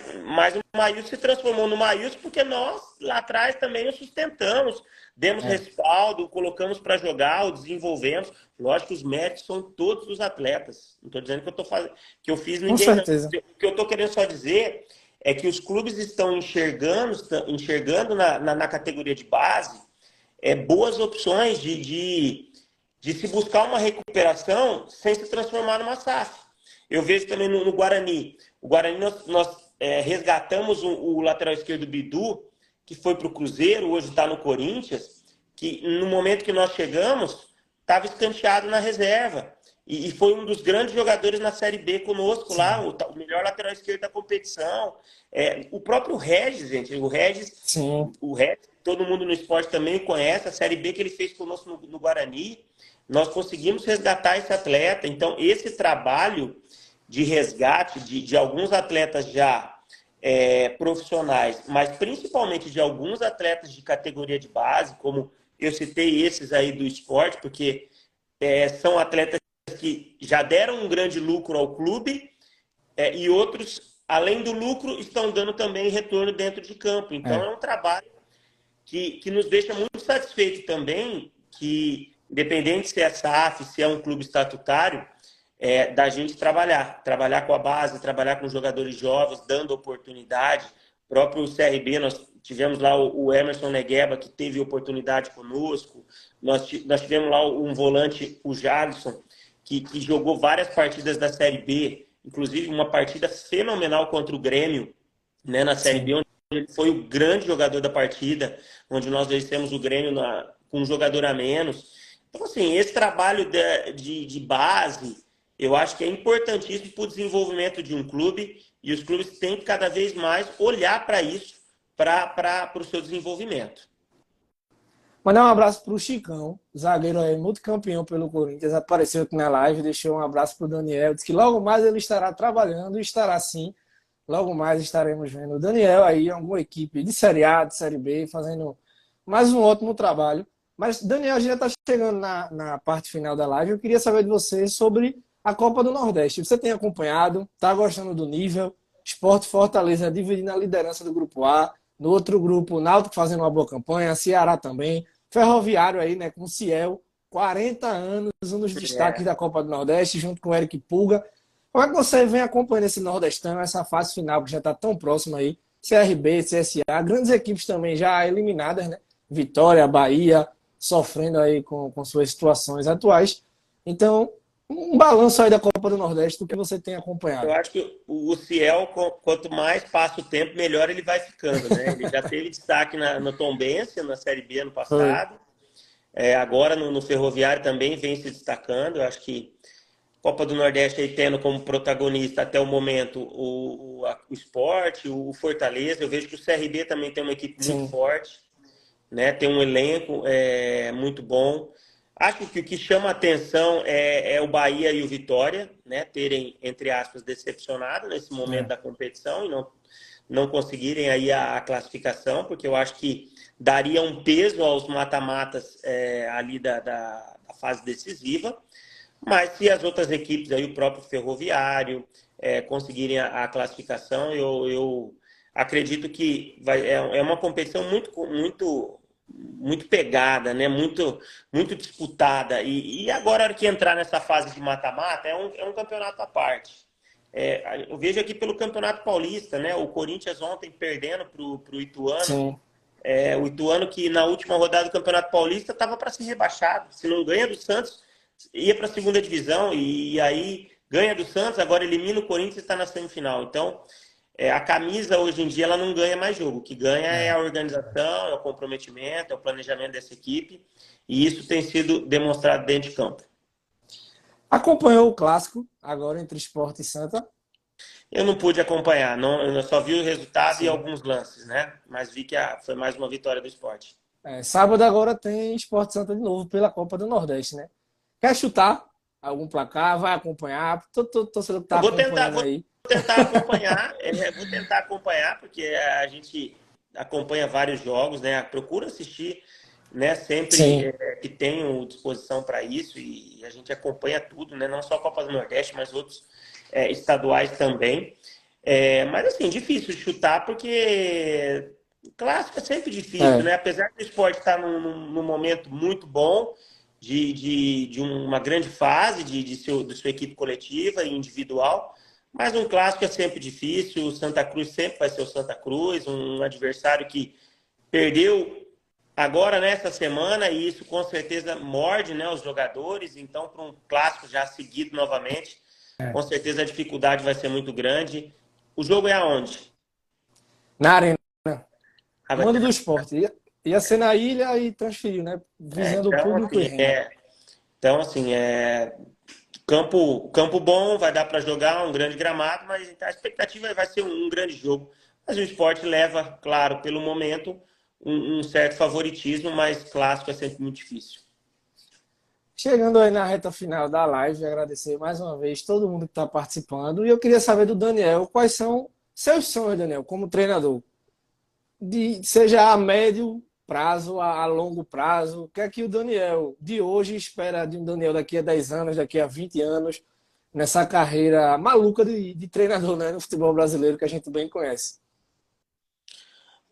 o Maílson se transformou no Maílson porque nós, lá atrás, também o sustentamos, demos é. respaldo, colocamos para jogar, o desenvolvemos. Lógico que os méritos são todos dos atletas. Não estou dizendo que eu, que eu fiz Com ninguém, não. certeza. O que eu estou querendo só dizer é que os clubes estão enxergando na categoria de base boas opções de se buscar uma recuperação sem se transformar numa SAF. Eu vejo também no Guarani. O Guarani, nós resgatamos o lateral esquerdo Bidu, que foi para o Cruzeiro, hoje está no Corinthians, que no momento que nós chegamos, estava escanteado na reserva. E foi um dos grandes jogadores na Série B conosco lá, Sim, o melhor lateral esquerdo da competição. O próprio Regis, gente, sim. o Regis, todo mundo no esporte também conhece, a Série B que ele fez conosco no Guarani. Nós conseguimos resgatar esse atleta. Então, esse trabalho de resgate de alguns atletas já profissionais, mas principalmente de alguns atletas de categoria de base, como eu citei esses aí do esporte, porque são atletas que já deram um grande lucro ao clube e outros, além do lucro, estão dando também retorno dentro de campo. Então, É. é um trabalho que nos deixa muito satisfeito também, que independente se é SAF, se é um clube estatutário, da gente trabalhar com a base, trabalhar com jogadores jovens, dando oportunidade. O próprio CRB, nós tivemos lá o Emerson Negueba, que teve oportunidade conosco. Nós tivemos lá um volante, o Jadson, que jogou várias partidas da Série B, inclusive uma partida fenomenal contra o Grêmio, né, na Série B, Sim. onde ele foi o grande jogador da partida, onde nós vencemos o Grêmio com um jogador a menos. Então, assim, esse trabalho de base, eu acho que é importantíssimo para o desenvolvimento de um clube e os clubes têm que cada vez mais olhar para isso, para o seu desenvolvimento. Mandar um abraço pro Chicão, zagueiro aí, multicampeão pelo Corinthians, apareceu aqui na live, deixou um abraço pro Daniel, disse que logo mais ele estará trabalhando, e estará sim, logo mais estaremos vendo o Daniel aí, em alguma equipe de Série A, de Série B, fazendo mais um ótimo trabalho. Mas, Daniel, a gente já está chegando na parte final da live, eu queria saber de você sobre a Copa do Nordeste. Você tem acompanhado, está gostando do nível? Sport Fortaleza dividindo a liderança do grupo A, no outro grupo, o Náutico fazendo uma boa campanha, Ceará também. Ferroviário aí, né, com o Ciel, 40 anos, um dos destaques É, da Copa do Nordeste, junto com o Eric Pulga. Como é que você vem acompanhando esse Nordestão, essa fase final que já está tão próxima aí? CRB, CSA, grandes equipes também já eliminadas, né? Vitória, Bahia, sofrendo aí com suas situações atuais. Então, um balanço aí da Copa do Nordeste do que você tem eu acompanhado. acho que o Ciel, quanto mais passa o tempo, melhor ele vai ficando, né? Ele já teve destaque no Tombense, na Série B ano Foi. passado. Agora no Ferroviário também vem se destacando. Eu acho que Copa do Nordeste aí tendo como protagonista até o momento o Sport, o Fortaleza. Eu vejo que o CRB também tem uma equipe muito Sim, forte, né? Tem um elenco muito bom. Acho que o que chama a atenção é o Bahia e o Vitória, né? Terem, entre aspas, decepcionado nesse momento é. da competição e não conseguirem aí a classificação, porque eu acho que daria um peso aos mata-matas ali da fase decisiva. Mas se as outras equipes, aí, o próprio Ferroviário, conseguirem a classificação, eu acredito que é uma competição muito pegada, né? Muito disputada. E agora, a hora que entrar nessa fase de mata-mata, é um campeonato à parte. Eu vejo aqui pelo Campeonato Paulista, né? O Corinthians ontem perdendo para o Ituano. Sim. O Ituano que na última rodada do Campeonato Paulista estava para ser rebaixado. Se não ganha do Santos, ia para a segunda divisão e aí ganha do Santos, agora elimina o Corinthians e está na semifinal. Então, a camisa hoje em dia ela não ganha mais jogo. O que ganha é É. a organização, é o comprometimento, é o planejamento dessa equipe e isso tem sido demonstrado dentro de campo. Acompanhou o clássico agora entre Sport e Santa? Eu não pude acompanhar, não, eu só vi o resultado e Sim. alguns lances, né? Mas vi que foi mais uma vitória do esporte. Sábado agora tem Sport Santa de novo pela Copa do Nordeste, né? Quer chutar algum placar? Vai acompanhar? Todo torcedor que Eu tá acompanhando vou aí. tentar acompanhar, vou tentar acompanhar, porque a gente acompanha vários jogos, né? Procura assistir, né? Sempre Sim. que tenho disposição para isso e a gente acompanha tudo, né? Não só a Copa do Nordeste, mas outros estaduais também. Mas assim, difícil de chutar, porque clássico é sempre difícil, É. né? Apesar do esporte estar num momento muito bom, de uma grande fase de sua equipe coletiva e individual, mas um clássico é sempre difícil. O Santa Cruz sempre vai ser o Santa Cruz, um adversário que perdeu agora nessa semana e isso com certeza morde, né, os jogadores. Então, para um clássico já seguido novamente, com certeza a dificuldade vai ser muito grande. O jogo é aonde? Na arena. Ah, vai Mando ser do na... esporte. Ia ser na ilha e transferiu, né? Visando o então, público e assim, renda. campo bom, vai dar para jogar um grande gramado, mas a expectativa vai ser um grande jogo. Mas o esporte leva, claro, pelo momento, um certo favoritismo, mas clássico é sempre muito difícil. Chegando aí na reta final da live, agradecer mais uma vez todo mundo que está participando. E eu queria saber do Daniel, quais são seus sonhos, Daniel, como treinador? Seja a médio prazo, a longo prazo. O que é que o Daniel de hoje espera de um Daniel daqui a 10 anos, daqui a 20 anos, nessa carreira maluca de treinador, né, no futebol brasileiro que a gente bem conhece?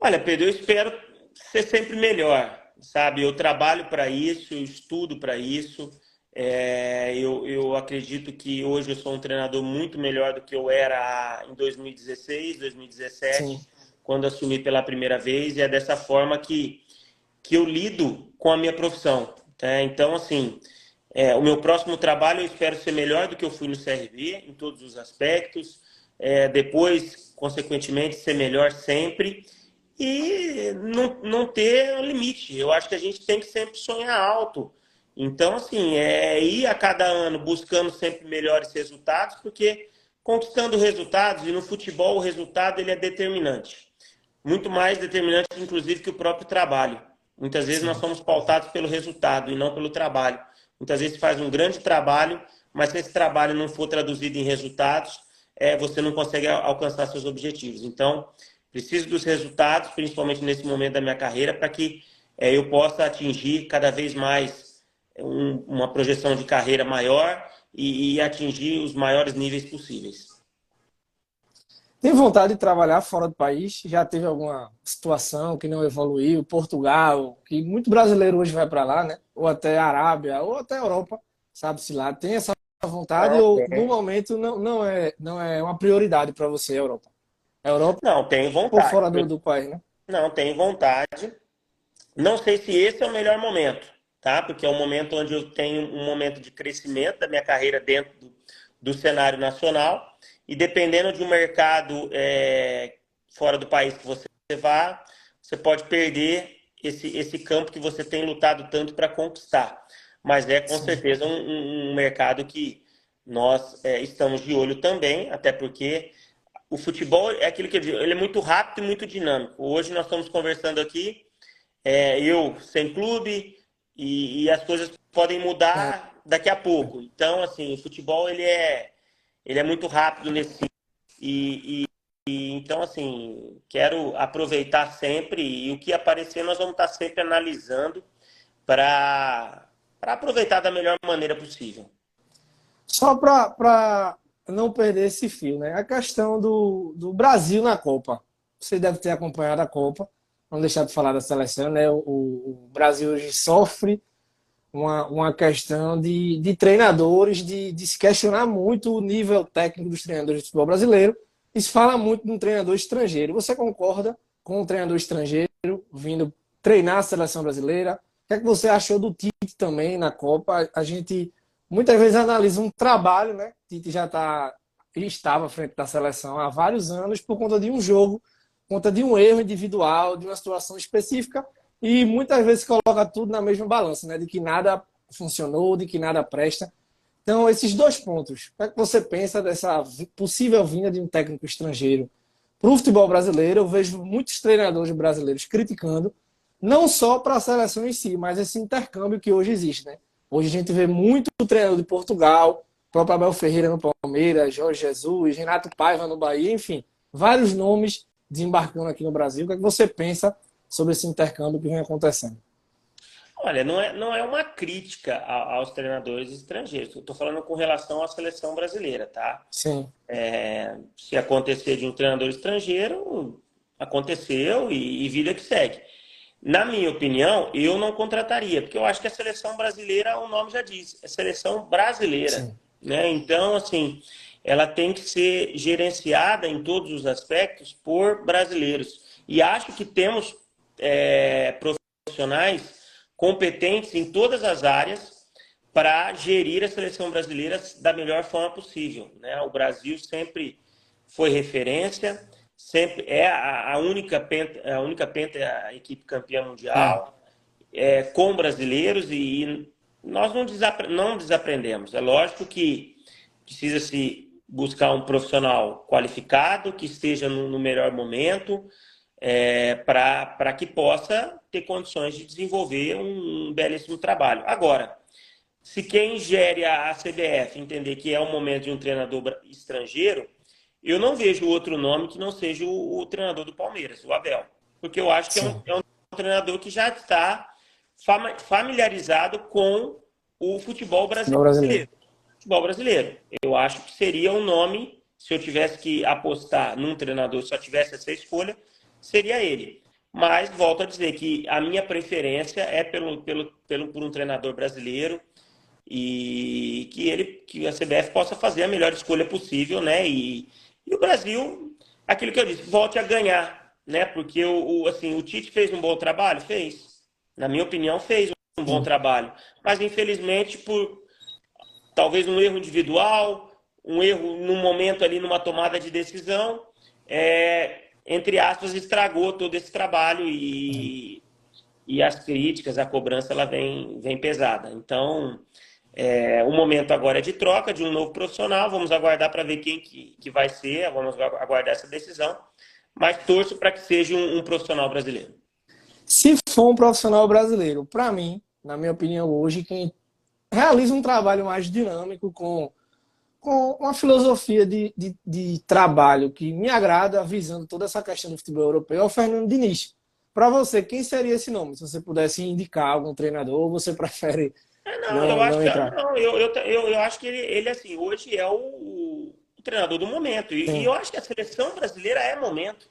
Olha, Pedro, eu espero ser sempre melhor, sabe? Eu trabalho para isso, eu estudo para isso. Eu acredito que hoje eu sou um treinador muito melhor do que eu era em 2016, 2017, Sim. quando assumi pela primeira vez, e é dessa forma que eu lido com a minha profissão. Tá? Então, assim, o meu próximo trabalho eu espero ser melhor do que eu fui no CRB, em todos os aspectos. Depois, consequentemente, ser melhor sempre e não ter limite. Eu acho que a gente tem que sempre sonhar alto. Então, assim, ir a cada ano buscando sempre melhores resultados, porque conquistando resultados, e no futebol o resultado ele é determinante. Muito mais determinante, inclusive, que o próprio trabalho. Muitas vezes nós Sim. somos pautados pelo resultado e não pelo trabalho. Muitas vezes se faz um grande trabalho, mas se esse trabalho não for traduzido em resultados, você não consegue alcançar seus objetivos. Então, preciso dos resultados, principalmente nesse momento da minha carreira, para que eu possa atingir cada vez mais uma projeção de carreira maior e atingir os maiores níveis possíveis. Tem vontade de trabalhar fora do país? Já teve alguma situação que não evoluiu? Portugal, que muito brasileiro hoje vai para lá, né? Ou até a Arábia, ou até a Europa, sabe-se lá. Tem essa vontade Não, ou no tem. momento não é uma prioridade para você a Europa? A Europa Não, tenho por vontade. fora do país, né? Não, tenho vontade. Não sei se esse é o melhor momento, tá? Porque é um momento onde eu tenho um momento de crescimento da minha carreira dentro do cenário nacional e dependendo de um mercado fora do país que você vá, você pode perder esse campo que você tem lutado tanto para conquistar. Mas é com Sim. certeza um mercado que nós estamos de olho também, até porque o futebol é aquilo que eu digo, ele é muito rápido e muito dinâmico. Hoje nós estamos conversando aqui, eu sem clube e as coisas podem É. mudar daqui a pouco. Então, assim, o futebol ele é muito rápido nesse então assim quero aproveitar sempre e o que aparecer nós vamos estar sempre analisando para aproveitar da melhor maneira possível. Só para não perder esse fio, né? A questão do Brasil na Copa. Você deve ter acompanhado a Copa. Não deixar de falar da seleção, né? O Brasil hoje sofre uma questão de treinadores, de se questionar muito o nível técnico dos treinadores de futebol brasileiro. E se fala muito de um treinador estrangeiro. Você concorda com um treinador estrangeiro vindo treinar a seleção brasileira? O que é que você achou do Tite também na Copa? A gente muitas vezes analisa um trabalho, né? Tite já estava à frente da seleção há vários anos por conta de um jogo, por conta de um erro individual, de uma situação específica, e muitas vezes coloca tudo na mesma balança, né? De que nada funcionou, de que nada presta. Então, esses dois pontos, o que é que você pensa dessa possível vinda de um técnico estrangeiro para o futebol brasileiro? Eu vejo muitos treinadores brasileiros criticando, não só para a seleção em si, mas esse intercâmbio que hoje existe, né? Hoje a gente vê muito treinador de Portugal, o próprio Abel Ferreira no Palmeiras, Jorge Jesus, Renato Paiva no Bahia, enfim, vários nomes desembarcando aqui no Brasil. O que é que você pensa sobre esse intercâmbio que vem acontecendo? Olha, não é uma crítica aos treinadores estrangeiros. Eu estou falando com relação à seleção brasileira, tá? Sim, Se acontecer de um treinador estrangeiro, aconteceu e vida que segue. Na minha opinião, eu não contrataria, porque eu acho que a seleção brasileira, o nome já diz, é seleção brasileira, sim. né? Então, assim, ela tem que ser gerenciada em todos os aspectos por brasileiros. E acho que temos profissionais competentes em todas as áreas para gerir a seleção brasileira da melhor forma possível, né? O Brasil sempre foi referência, sempre é a única a equipe campeã É, mundial, com brasileiros e nós não desaprendemos. É lógico que precisa se buscar um profissional qualificado que esteja no melhor momento, para que possa ter condições de desenvolver um belíssimo trabalho. Agora, se quem gere a CBF entender que é o momento de um treinador estrangeiro, eu não vejo outro nome que não seja o treinador do Palmeiras, o Abel. Porque eu acho que é um, sim. é um treinador que já está familiarizado com o futebol Futebol brasileiro. brasileiro. Futebol brasileiro. Eu acho que seria um nome, se eu tivesse que apostar num treinador, se só tivesse essa escolha, seria ele. Mas volto a dizer que a minha preferência é por um treinador brasileiro e que a CBF possa fazer a melhor escolha possível, né? E o Brasil, aquilo que eu disse, volte a ganhar, né? Porque assim, o Tite fez um bom trabalho, fez. Na minha opinião, fez um bom Sim. trabalho, mas infelizmente por talvez um erro individual, um erro num momento ali numa tomada de decisão, entre aspas, estragou todo esse trabalho e as críticas, a cobrança, ela vem pesada. Então, o momento agora é de troca de um novo profissional. Vamos aguardar para ver quem que vai ser. Vamos aguardar essa decisão. Mas torço para que seja um profissional brasileiro. Se for um profissional brasileiro, para mim, na minha opinião, hoje, quem realiza um trabalho mais dinâmico, com uma filosofia de trabalho que me agrada, visando toda essa questão do futebol europeu, é o Fernando Diniz. Para você, quem seria esse nome? Se você pudesse indicar algum treinador, ou você prefere Não, eu não, acho não que entrar? não, eu acho que ele assim hoje é o treinador do momento e Sim, eu acho que a seleção brasileira é momento.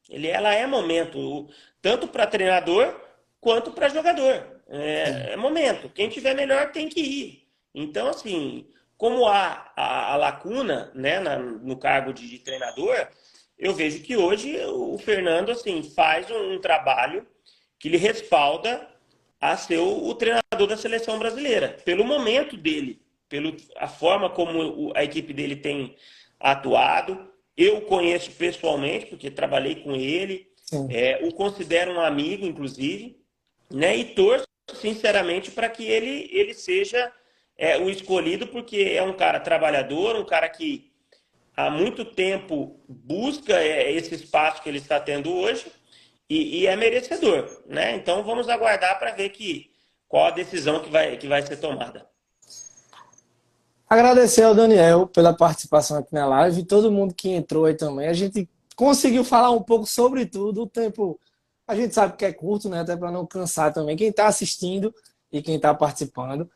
Ela é momento tanto para treinador quanto para jogador. sim, É momento. Quem tiver melhor tem que ir. Então assim, como há a lacuna, né, no cargo de treinador, eu vejo que hoje o Fernando assim faz um trabalho que lhe respalda a ser o treinador da seleção brasileira, pelo momento dele, pela a forma como a equipe dele tem atuado. Eu conheço pessoalmente, porque trabalhei com ele, sim. o considero um amigo, inclusive, né? E torço sinceramente para que ele seja o escolhido, porque é um cara trabalhador, um cara que há muito tempo busca esse espaço que ele está tendo hoje e é merecedor, né? Então vamos aguardar para ver qual a decisão que vai ser tomada. Agradecer ao Daniel pela participação aqui na live e todo mundo que entrou aí também. A gente conseguiu falar um pouco sobre tudo. O tempo a gente sabe que é curto, né? Até para não cansar também quem está assistindo e quem está participando.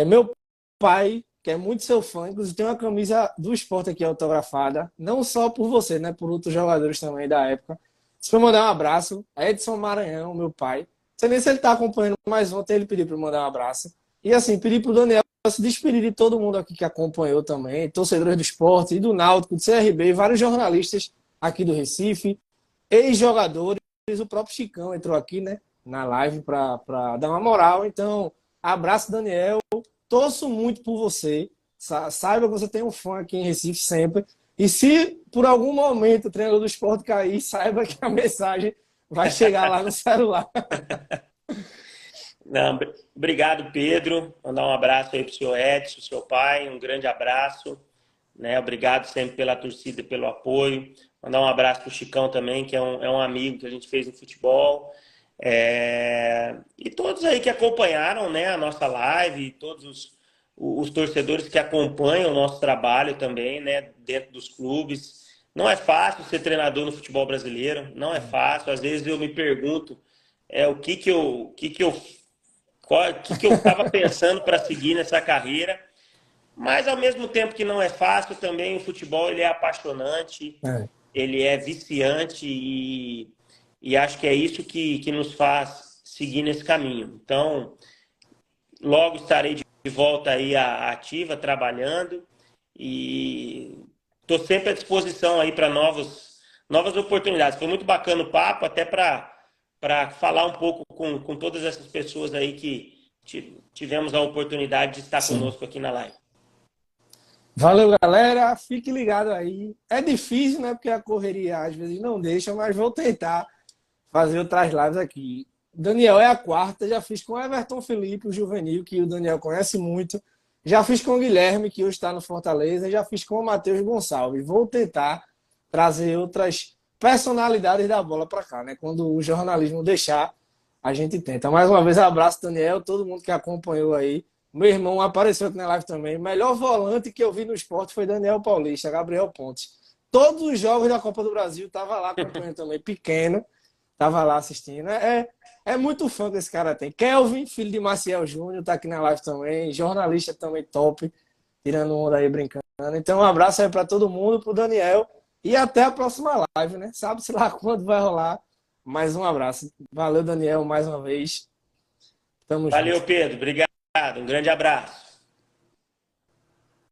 Meu pai, que é muito seu fã, inclusive tem uma camisa do esporte aqui autografada, não só por você, né? Por outros jogadores também da época. Se eu mandar um abraço, Edson Maranhão, meu pai. Não sei nem se ele está acompanhando, mas ontem ele pediu para eu mandar um abraço. E assim, pedir para o Daniel se despedir de todo mundo aqui que acompanhou também, torcedores do esporte, e do Náutico, do CRB, vários jornalistas aqui do Recife, ex-jogadores, o próprio Chicão entrou aqui, né, na live para dar uma moral. Então, abraço, Daniel. Torço muito por você. Saiba que você tem um fã aqui em Recife sempre. E se por algum momento o treinador do esporte cair, saiba que a mensagem vai chegar lá no celular. Não, obrigado, Pedro. Mandar um abraço aí pro seu Edson, seu pai, um grande abraço, né? Obrigado sempre pela torcida, pelo apoio. Mandar um abraço pro Chicão também, que é um amigo que a gente fez no futebol. E todos aí que acompanharam, né, a nossa live, todos os torcedores que acompanham o nosso trabalho também, né, dentro dos clubes. Não é fácil ser treinador no futebol brasileiro, não é fácil. Às vezes eu me pergunto o que eu estava pensando para seguir nessa carreira, mas ao mesmo tempo que não é fácil, também o futebol ele é apaixonante, É. ele é viciante e acho que é isso que nos faz seguir nesse caminho. Então, logo estarei de volta aí à ativa, trabalhando e estou sempre à disposição aí para novas oportunidades. Foi muito bacana o papo, até para falar um pouco com todas essas pessoas aí que tivemos a oportunidade de estar Sim. conosco aqui na live. Valeu, galera. Fique ligado aí. É difícil, né? Porque a correria às vezes não deixa, mas vou tentar fazer outras lives aqui. Daniel é a quarta, já fiz com o Everton Felipe, o juvenil, que o Daniel conhece muito. Já fiz com o Guilherme, que hoje está no Fortaleza. Já fiz com o Matheus Gonçalves. Vou tentar trazer outras personalidades da bola para cá, né? Quando o jornalismo deixar, a gente tenta. Mais uma vez, abraço, Daniel, todo mundo que acompanhou aí. Meu irmão apareceu aqui na live também. O melhor volante que eu vi no esporte foi Daniel Paulista, Gabriel Pontes. Todos os jogos da Copa do Brasil, estava lá acompanhando também, pequeno. Tava lá assistindo. É muito fã que esse cara tem. Kelvin, filho de Maciel Júnior, tá aqui na live também. Jornalista também top, tirando onda aí, brincando. Então, um abraço aí para todo mundo, pro Daniel. E até a próxima live, né? Sabe-se lá quando vai rolar. Mais um abraço. Valeu, Daniel, mais uma vez. Tamo junto. Valeu, Pedro. Obrigado. Um grande abraço.